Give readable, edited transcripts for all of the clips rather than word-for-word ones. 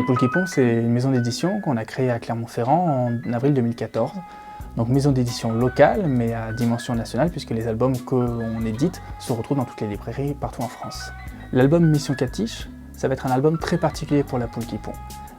Poulquipon, c'est une maison d'édition qu'on a créée à Clermont-Ferrand en avril 2014. Donc maison d'édition locale, mais à dimension nationale, puisque les albums qu'on édite se retrouvent dans toutes les librairies partout en France. L'album Mission Catiche, ça va être un album très particulier pour la Poulquipon.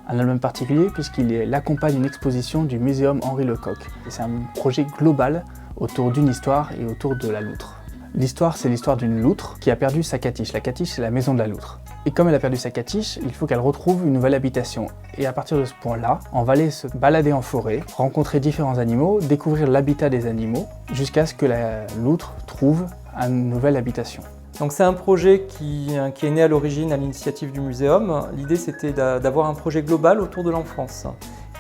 Un album particulier puisqu'il accompagne une exposition du Muséum Henri Lecoq. C'est un projet global autour d'une histoire et autour de la loutre. L'histoire, c'est l'histoire d'une loutre qui a perdu sa catiche. La catiche, c'est la maison de la loutre. Et comme elle a perdu sa catiche, il faut qu'elle retrouve une nouvelle habitation. Et à partir de ce point-là, on va aller se balader en forêt, rencontrer différents animaux, découvrir l'habitat des animaux, jusqu'à ce que la loutre trouve une nouvelle habitation. Donc c'est un projet qui est né à l'origine à l'initiative du muséum. L'idée c'était d'avoir un projet global autour de l'enfance.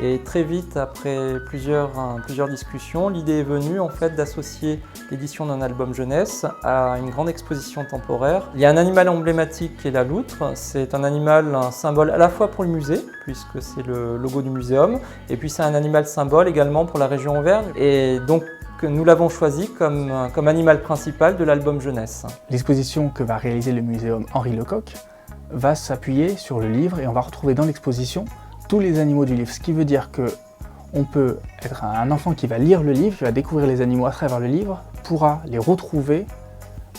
Et très vite, après plusieurs discussions, l'idée est venue en fait d'associer l'édition d'un album jeunesse à une grande exposition temporaire. Il y a un animal emblématique qui est la loutre. C'est un animal, un symbole à la fois pour le musée, puisque c'est le logo du muséum, et puis c'est un animal symbole également pour la région Auvergne. Et donc nous l'avons choisi comme animal principal de l'album jeunesse. L'exposition que va réaliser le muséum Henri Lecoq va s'appuyer sur le livre et on va retrouver dans l'exposition tous les animaux du livre, ce qui veut dire qu'on peut être un enfant qui va lire le livre, qui va découvrir les animaux à travers le livre, pourra les retrouver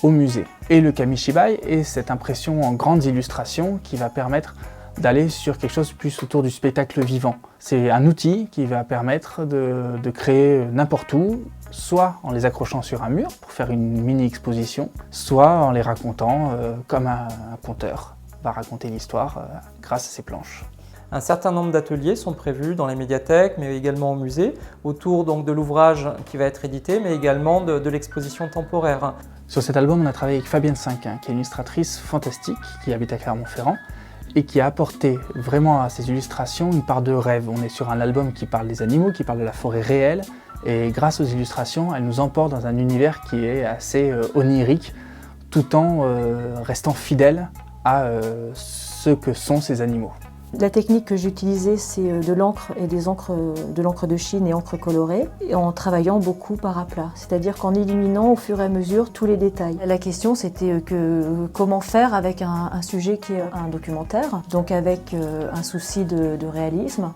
au musée. Et le kamishibai est cette impression en grandes illustrations qui va permettre d'aller sur quelque chose plus autour du spectacle vivant. C'est un outil qui va permettre de créer n'importe où, soit en les accrochant sur un mur pour faire une mini-exposition, soit en les racontant comme un conteur va raconter l'histoire grâce à ses planches. Un certain nombre d'ateliers sont prévus dans les médiathèques, mais également au musée, autour donc de l'ouvrage qui va être édité, mais également de l'exposition temporaire. Sur cet album, on a travaillé avec Fabienne Cinquin, qui est une illustratrice fantastique, qui habite à Clermont-Ferrand, et qui a apporté vraiment à ces illustrations une part de rêve. On est sur un album qui parle des animaux, qui parle de la forêt réelle, et grâce aux illustrations, elle nous emporte dans un univers qui est assez onirique, tout en restant fidèle à ce que sont ces animaux. La technique que j'ai utilisée, c'est de l'encre et de l'encre de Chine et encre colorée, et en travaillant beaucoup par aplat, c'est-à-dire qu'en éliminant au fur et à mesure tous les détails. La question, c'était comment faire avec un sujet qui est un documentaire, donc avec un souci de réalisme,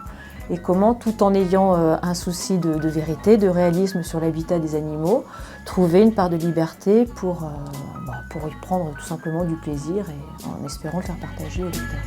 et comment, tout en ayant un souci de vérité, de réalisme sur l'habitat des animaux, trouver une part de liberté pour y prendre tout simplement du plaisir et en espérant le faire partager au lecteur.